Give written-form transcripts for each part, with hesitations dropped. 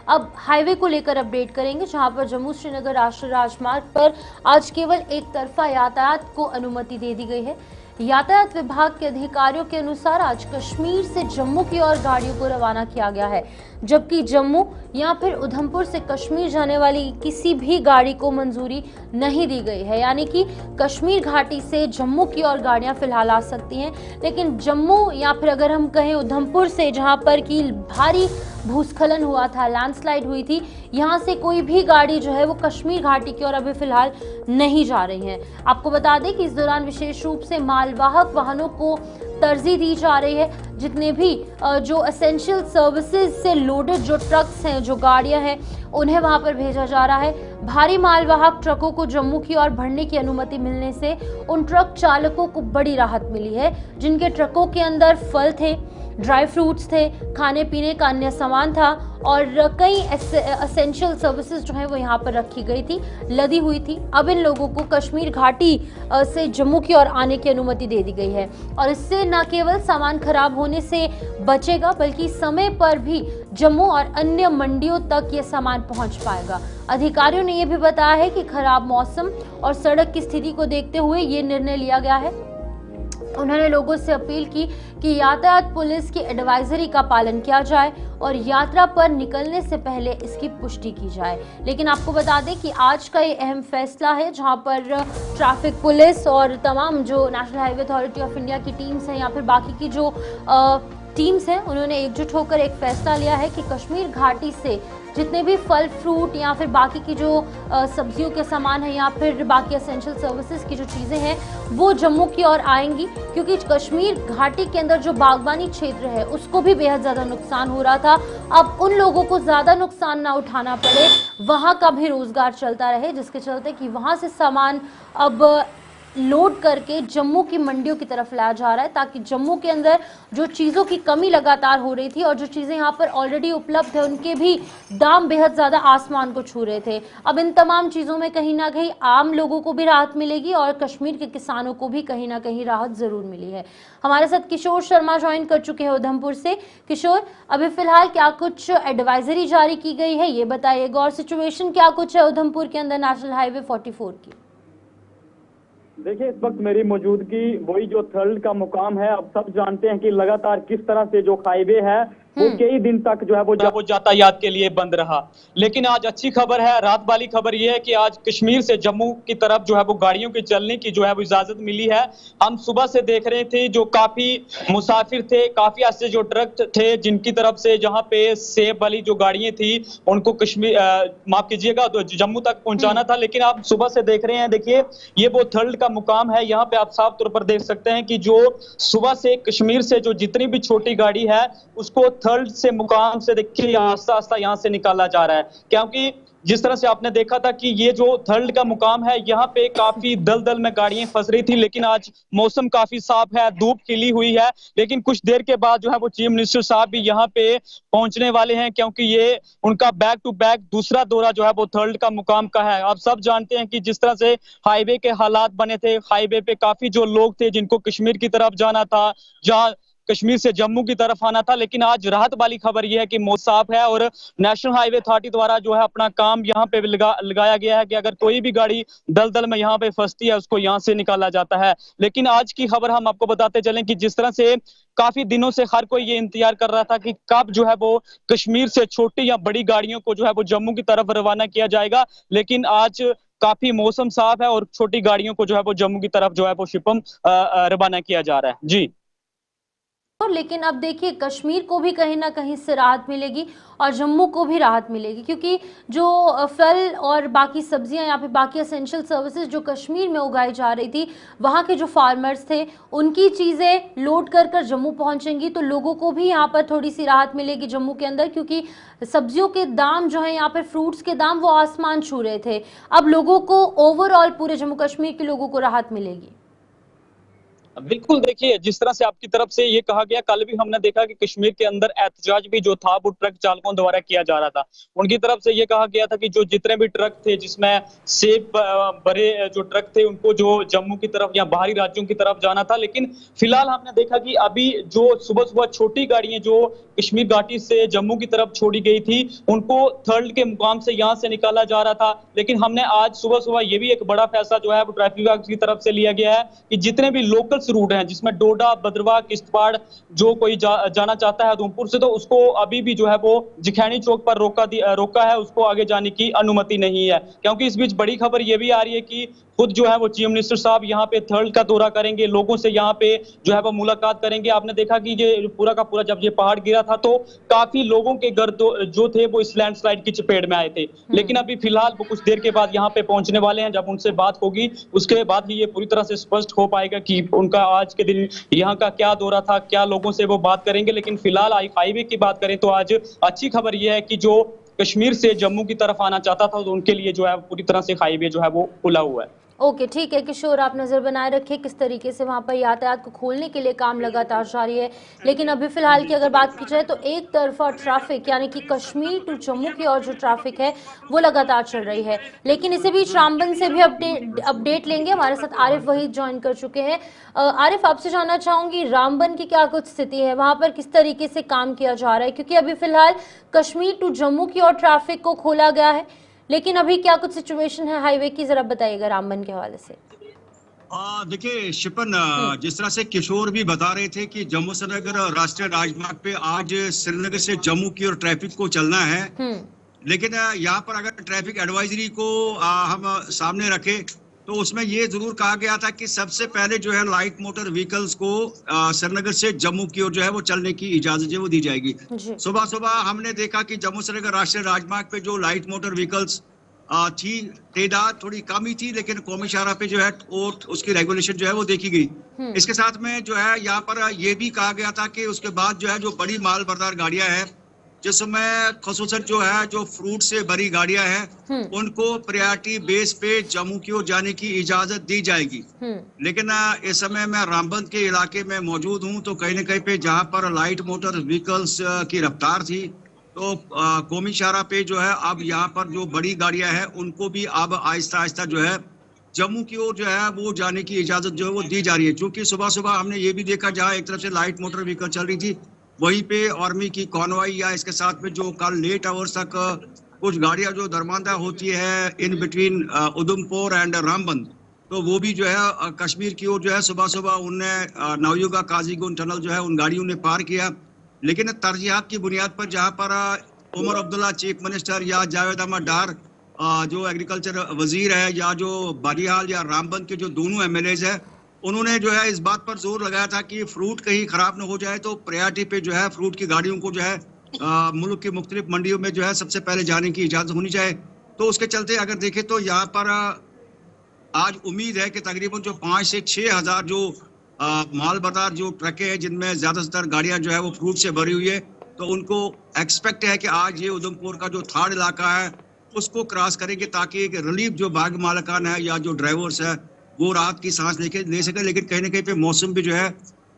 अब हाईवे को लेकर अपडेट करेंगे, जहां पर जम्मू श्रीनगर राष्ट्रीय राजमार्ग पर आज केवल एक तरफा यातायात को अनुमति दे दी गई है। यातायात विभाग के अधिकारियों के अनुसार आज कश्मीर से जम्मू की ओर गाड़ियों को रवाना किया गया है, जबकि जम्मू या फिर उधमपुर से कश्मीर जाने वाली किसी भी गाड़ी को मंजूरी नहीं दी गई है। यानी कि कश्मीर घाटी से जम्मू की ओर गाड़ियां फिलहाल आ सकती हैं, लेकिन जम्मू या फिर अगर हम कहें उधमपुर से, जहां पर की भारी भूस्खलन हुआ था, लैंडस्लाइड हुई थी, यहाँ से कोई भी गाड़ी जो है वो कश्मीर घाटी की ओर अभी फिलहाल नहीं जा रही है। आपको बता दें कि इस दौरान विशेष रूप से मालवाहक वाहनों को तरजीह दी जा रही है। जितने भी जो एसेंशियल सर्विसेज से लोडेड जो ट्रक्स हैं, जो गाड़ियां हैं, उन्हें वहां पर भेजा जा रहा है। भारी मालवाहक ट्रकों को जम्मू की ओर बढ़ने की अनुमति मिलने से उन ट्रक चालकों को बड़ी राहत मिली है, जिनके ट्रकों के अंदर फल थे, ड्राई फ्रूट्स थे, खाने पीने का अन्य सामान था और कई एसेंशियल सर्विसेज जो है वो यहाँ पर रखी गई थी, लदी हुई थी। अब इन लोगों को कश्मीर घाटी से जम्मू की ओर आने की अनुमति दे दी गई है और इससे न केवल सामान खराब होने से बचेगा, बल्कि समय पर भी जम्मू और अन्य मंडियों तक ये सामान पहुंच पाएगा। अधिकारियों ने यह भी बताया है कि खराब मौसम और सड़क की स्थिति को देखते हुए ये निर्णय लिया गया है। उन्होंने लोगों से अपील की कि यातायात पुलिस की एडवाइजरी का पालन किया जाए और यात्रा पर निकलने से पहले इसकी पुष्टि की जाए। लेकिन आपको बता दें कि आज का ये अहम फैसला है, जहां पर ट्रैफिक पुलिस और तमाम जो national highway authority of India की टीम्स हैं या फिर बाकी की जो टीम्स हैं, उन्होंने एकजुट होकर एक फैसला लिया है कि कश्मीर घाटी से जितने भी फल फ्रूट या फिर बाकी की जो सब्जियों के सामान है या फिर बाकी एसेंशियल सर्विसेज की जो चीज़ें हैं वो जम्मू की ओर आएंगी, क्योंकि कश्मीर घाटी के अंदर जो बागबानी क्षेत्र है उसको भी बेहद ज़्यादा नुकसान हो रहा था। अब उन लोगों को ज़्यादा नुकसान ना उठाना पड़े, वहाँ का भी रोज़गार चलता रहे, जिसके चलते कि वहाँ से सामान अब लोड करके जम्मू की मंडियों की तरफ लाया जा रहा है, ताकि जम्मू के अंदर जो चीज़ों की कमी लगातार हो रही थी और जो चीज़ें यहाँ पर ऑलरेडी उपलब्ध है उनके भी दाम बेहद ज़्यादा आसमान को छू रहे थे। अब इन तमाम चीज़ों में कहीं ना कहीं आम लोगों को भी राहत मिलेगी और कश्मीर के किसानों को भी कहीं ना कहीं राहत ज़रूर मिली है। हमारे साथ किशोर शर्मा ज्वाइन कर चुके हैं उधमपुर से। किशोर, अभी फिलहाल क्या कुछ एडवाइजरी जारी की गई है, ये बताइएगा, और सिचुएशन क्या कुछ है उधमपुर के अंदर नेशनल हाईवे 44 की? देखिए, इस वक्त मेरी मौजूदगी वही जो थर्ड का मुकाम है। अब सब जानते हैं कि लगातार किस तरह से जो हाईवे है वो कई दिन तक जो है वो यातायात के लिए बंद रहा। लेकिन आज अच्छी खबर है, रात वाली खबर ये है कि आज कश्मीर से जम्मू की तरफ जो है वो गाड़ियों के चलने की जो है वो इजाजत मिली है। हम सुबह से देख रहे थे जो काफी मुसाफिर थे, काफी ऐसे जो ट्रक थे जिनकी तरफ से जहाँ पे सेब वाली जो गाड़ियां थी उनको कश्मीर माफ कीजिएगा तो जम्मू तक पहुंचाना था। लेकिन आप सुबह से देख रहे हैं, देखिए ये वो थर्ड का मुकाम है। यहाँ पे आप साफ तौर पर देख सकते हैं कि जो सुबह से कश्मीर से जो जितनी भी छोटी गाड़ी है उसको थर्ड से मुकाम से देखिए आस्ता आस्ता यहां से निकाला जा रहा है, क्योंकि जिस तरह से आपने देखा था कि ये जो थर्ड का मुकाम है यहाँ पे काफी दलदल में गाड़ियां फंस रही थी। लेकिन आज मौसम काफी साफ है, धूप खिली हुई है। लेकिन कुछ देर के बाद जो है वो चीफ मिनिस्टर साहब भी यहाँ पे पहुंचने वाले हैं, क्योंकि ये उनका बैक टू बैक दूसरा दौरा जो है वो थर्ड का मुकाम का है। आप सब जानते हैं कि जिस तरह से हाईवे के हालात बने थे, हाईवे पे काफी जो लोग थे जिनको कश्मीर की तरफ जाना था, जहाँ कश्मीर से जम्मू की तरफ आना था। लेकिन आज राहत वाली खबर यह है कि मौसम साफ है और नेशनल हाईवे अथॉरिटी द्वारा जो है अपना काम यहाँ पे लगाया गया है कि अगर कोई भी गाड़ी दलदल में यहाँ पे फंसती है उसको यहाँ से निकाला जाता है। लेकिन आज की खबर हम आपको बताते चलें कि जिस तरह से काफी दिनों से हर कोई ये इंतजार कर रहा था कि कब जो है वो कश्मीर से छोटी या बड़ी गाड़ियों को जो है वो जम्मू की तरफ रवाना किया जाएगा। लेकिन आज काफी मौसम साफ है और छोटी गाड़ियों को जो है वो जम्मू की तरफ जो है वो शिपम रवाना किया जा रहा है। जी, लेकिन अब देखिए, कश्मीर को भी कहीं ना कहीं से राहत मिलेगी और जम्मू को भी राहत मिलेगी, क्योंकि जो फल और बाकी सब्जियां या फिर बाकी एसेंशियल सर्विसेज जो कश्मीर में उगाई जा रही थी, वहाँ के जो फार्मर्स थे उनकी चीज़ें लोड कर कर जम्मू पहुँचेंगी, तो लोगों को भी यहाँ पर थोड़ी सी राहत मिलेगी जम्मू के अंदर, क्योंकि सब्जियों के दाम जो है यहाँ पर फ्रूट्स के दाम वो आसमान छू रहे थे। अब लोगों को ओवरऑल पूरे जम्मू कश्मीर के लोगों को राहत मिलेगी। बिल्कुल, देखिए जिस तरह से आपकी तरफ से ये कहा गया, कल भी हमने देखा कि कश्मीर के अंदर एहतजाज भी जो था वो ट्रक चालकों द्वारा किया जा रहा था। उनकी तरफ से ये कहा गया था कि जो जितने भी ट्रक थे जिसमें सेब भरे जो ट्रक थे उनको जो जम्मू की तरफ या बाहरी राज्यों की तरफ जाना था। लेकिन फिलहाल हमने देखा कि अभी जो सुबह-सुबह छोटी गाड़ियाँ जो कश्मीर घाटी से जम्मू की तरफ छोड़ी गई थी, उनको थर्ड के मुकाम से यहाँ से निकाला जा रहा था। लेकिन हमने आज सुबह-सुबह ये भी एक बड़ा फैसला जो है वो ट्रैफिक विभाग की तरफ से लिया गया है कि जितने भी लोकल्स रूट हैं जिसमें डोडा, भद्रवाह, किश्तवाड़ जो कोई जाना चाहता है उधमपुर से, तो उसको अभी भी जो है वो जिखैनी चौक पर रोका है, उसको आगे जाने की अनुमति नहीं है। क्योंकि इस बीच बड़ी खबर ये भी आ रही है कि खुद जो है वो चीफ मिनिस्टर साहब यहाँ पे थर्ड का दौरा करेंगे, लोगों से यहाँ पे जो है वो मुलाकात करेंगे। आपने देखा कि ये पूरा का पूरा जब ये पहाड़ गिरा था तो काफी लोगों के घर जो थे वो इस लैंडस्लाइड की चपेट में आए थे। लेकिन अभी फिलहाल वो कुछ देर के बाद यहाँ पे पहुंचने वाले हैं। जब उनसे बात होगी उसके बाद ही ये पूरी तरह से स्पष्ट हो पाएगा कि उनका आज के दिन यहाँ का क्या दौरा था, क्या लोगों से वो बात करेंगे। लेकिन फिलहाल हाईवे की बात करें तो आज अच्छी खबर ये है कि जो कश्मीर से जम्मू की तरफ आना चाहता था तो उनके लिए जो है पूरी तरह से हाईवे जो है वो खुला हुआ है। ओके, ठीक है किशोर, आप नज़र बनाए रखिए किस तरीके से वहाँ पर यातायात को खोलने के लिए काम लगातार जारी है। लेकिन अभी फिलहाल की अगर बात की जाए तो एक तरफा ट्रैफिक यानी कि कश्मीर टू जम्मू की ओर जो ट्रैफिक है वो लगातार चल रही है। लेकिन इसी बीच रामबन से भी अपडेट लेंगे। हमारे साथ आरिफ वहीद ज्वाइन कर चुके हैं। आरिफ, आपसे जानना चाहूंगी रामबन की क्या कुछ स्थिति है, वहाँ पर किस तरीके से काम किया जा रहा है, क्योंकि अभी फिलहाल कश्मीर टू जम्मू की ओर ट्रैफिक को खोला गया है, लेकिन अभी क्या कुछ सिचुएशन है हाईवे की, जरा बताइएगा रामबन के हवाले से। देखिए शिपन, जिस तरह से किशोर भी बता रहे थे कि जम्मू श्रीनगर राष्ट्रीय राजमार्ग पे आज श्रीनगर से जम्मू की ओर ट्रैफिक को चलना है। लेकिन यहाँ पर अगर ट्रैफिक एडवाइजरी को हम सामने रखें तो उसमें ये जरूर कहा गया था कि सबसे पहले जो है लाइट मोटर व्हीकल्स को श्रीनगर से जम्मू की ओर जो है वो चलने की इजाजत जो वो दी जाएगी। सुबह सुबह हमने देखा कि जम्मू श्रीनगर राष्ट्रीय राजमार्ग पे जो लाइट मोटर व्हीकल्स थी, तादाद थोड़ी कम ही थी, लेकिन कौमी शाहरा पे जो है उसकी रेगुलेशन जो है वो देखी गई। इसके साथ में जो है यहाँ पर ये भी कहा गया था कि उसके बाद जो है जो बड़ी माल बरदार गाड़ियां हैं जिसमें खसूसन जो है जो फ्रूट से भरी गाड़ियां हैं उनको प्रायोरिटी बेस पे जम्मू की ओर जाने की इजाजत दी जाएगी। लेकिन इस समय मैं रामबन के इलाके में मौजूद हूं तो कहीं न कहीं पे जहां पर लाइट मोटर व्हीकल्स की रफ्तार थी तो कौमी शाहरा पे जो है अब यहाँ पर जो बड़ी गाड़ियां हैं उनको भी अब आहिस्ता आहिस्ता जो है जम्मू की ओर जो है वो जाने की इजाजत जो है वो दी जा रही है। क्योंकि सुबह सुबह हमने ये भी देखा जहाँ एक तरफ से लाइट मोटर व्हीकल चल रही थी वहीं पे आर्मी की कॉन्वॉय या इसके साथ में जो कल लेट आवर्स तक कुछ गाड़ियां जो दरमांदा होती है in between Udhampur and Ramban, तो वो भी जो है कश्मीर की ओर जो है सुबह सुबह उनने नवयुगा काजीगुंड टनल जो है उन गाड़ियों ने पार किया। लेकिन तरजीहात की बुनियाद पर जहाँ पर उमर अब्दुल्ला चीफ मिनिस्टर या जावेद अहमद डार जो एग्रीकल्चर वजीर है या जो बरियाल या रामबन के जो दोनों एमएलएज है उन्होंने जो है इस बात पर जोर लगाया था कि फ्रूट कहीं खराब न हो जाए तो प्रायोरिटी पे जो है फ्रूट की गाड़ियों को जो है मुल्क की मुख्तलिफ मंडियों में जो है सबसे पहले जाने की इजाजत होनी चाहिए। तो उसके चलते अगर देखें तो यहाँ पर आज उम्मीद है कि तकरीबन जो 5 से 6 हजार जो माल बरदार जो ट्रकें हैं जिनमें ज्यादातर गाड़ियां जो है वो फ्रूट से भरी हुई है तो उनको एक्सपेक्ट है कि आज ये उधमपुर का जो थाड़ इलाका है उसको क्रॉस करेंगे ताकि एक रिलीफ जो बाग मालकान है या जो ड्राइवर्स है वो रात की सांस ले सके। लेकिन कहीं ना कहीं पे मौसम भी जो है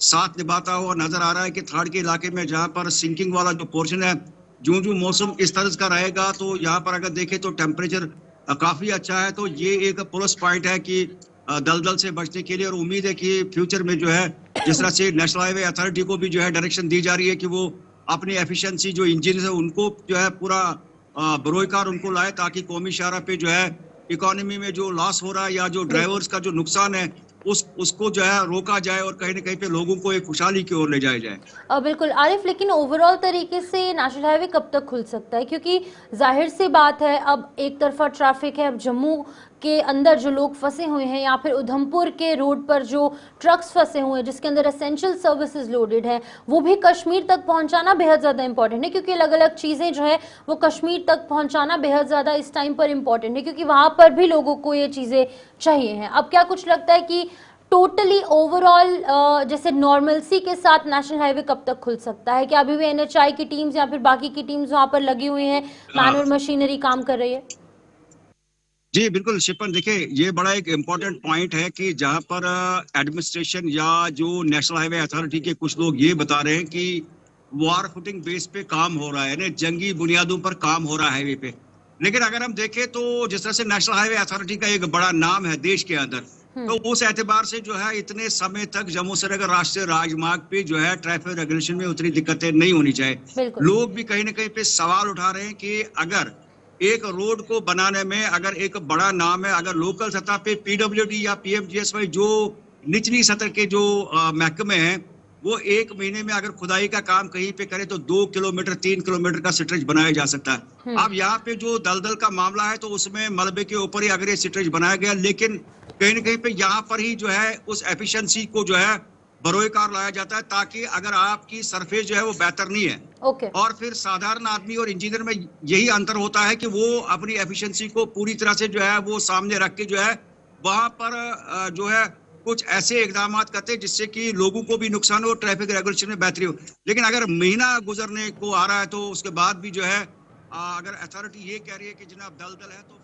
साथ निभाता हुआ नजर आ रहा है कि थाड़ के इलाके में जहाँ पर सिंकिंग वाला जो पोर्शन है जो मौसम इस तरह का रहेगा तो यहाँ पर अगर देखें तो टेम्परेचर काफी अच्छा है। तो ये एक प्लस पॉइंट है कि दलदल से बचने के लिए, और उम्मीद है कि फ्यूचर में जो है जिस तरह से नेशनल हाईवे अथॉरिटी को भी जो है डायरेक्शन दी जा रही है कि वो अपनी एफिशिएंसी जो इंजन है उनको जो है पूरा बरोकार उनको लाए ताकि कौमी शाहरा पे जो है इकोनॉमी में जो लॉस हो रहा है या जो ड्राइवर्स का जो नुकसान है उसको जो है रोका जाए और कहीं ना कहीं पे लोगों को एक खुशहाली की ओर ले जाया जाए। बिल्कुल आरिफ, लेकिन ओवरऑल तरीके से नेशनल हाईवे कब तक खुल सकता है, क्योंकि जाहिर सी बात है अब एक तरफा ट्रैफिक है, अब जम्मू के अंदर जो लोग फंसे हुए हैं या फिर उधमपुर के रोड पर जो ट्रक्स फंसे हुए हैं जिसके अंदर एसेंशियल सर्विसेज लोडेड है वो भी कश्मीर तक पहुंचाना बेहद ज़्यादा इंपॉर्टेंट है, क्योंकि अलग अलग चीज़ें जो है वो कश्मीर तक पहुंचाना बेहद ज़्यादा इस टाइम पर इम्पॉर्टेंट है क्योंकि वहाँ पर भी लोगों को ये चीज़ें चाहिए हैं। अब क्या कुछ लगता है कि टोटली ओवरऑल जैसे नॉर्मलसी के साथ नेशनल हाईवे कब तक खुल सकता है? क्या अभी भी एनएचआई की टीम्स या फिर बाकी की टीम्स वहाँ पर लगी हुई हैं, मैनुअल मशीनरी काम कर रही है? जी बिल्कुल शिपन, देखिए ये बड़ा एक इम्पोर्टेंट पॉइंट है कि जहां पर एडमिनिस्ट्रेशन या जो नेशनल हाईवे अथॉरिटी के कुछ लोग ये बता रहे हैं कि वार फुटिंग बेस पे काम हो रहा है, यानी जंगी बुनियादों पर काम हो रहा है हाईवे पे। लेकिन अगर हम देखें तो जिस तरह से नेशनल हाईवे अथॉरिटी का एक बड़ा नाम है देश के अंदर, तो उस एतबार से जो है इतने समय तक जम्मू श्रीनगर राष्ट्रीय राजमार्ग पे जो है ट्रैफिक रेगुलेशन में उतनी दिक्कतें नहीं होनी चाहिए। बिल्कुल। लोग भी कहीं ना कहीं पे सवाल उठा रहे हैं कि अगर एक रोड को बनाने में अगर एक बड़ा नाम है, अगर लोकल सतह पे पीडब्ल्यूडी या पीएमजीएसवाई जो निचली सतह के जो महकमे हैं, वो एक महीने में अगर खुदाई का काम कहीं पे करे तो 2 किलोमीटर 3 किलोमीटर का स्ट्रेच बनाया जा सकता है। अब यहाँ पे जो दलदल का मामला है तो उसमें मलबे के ऊपर ही अगर ये स्ट्रेच बनाया गया, लेकिन कहीं ना कहीं पे यहाँ पर ही जो है उस एफिशिएंसी को जो है बरोकार लाया जाता है, ताकि अगर आपकी सरफेस जो है वो बेहतर नहीं है ओके। और फिर साधारण आदमी और इंजीनियर में यही अंतर होता है कि वो अपनी एफिशिएंसी को पूरी तरह से जो है वो सामने रख के जो है वहां पर जो है कुछ ऐसे इकदाम करते हैं जिससे कि लोगों को भी नुकसान हो, ट्रैफिक रेगुलेशन में बेहतरी हो। लेकिन अगर महीना गुजरने को आ रहा है तो उसके बाद भी जो है अगर अथॉरिटी ये कह रही है कि जनाब दलदल है तो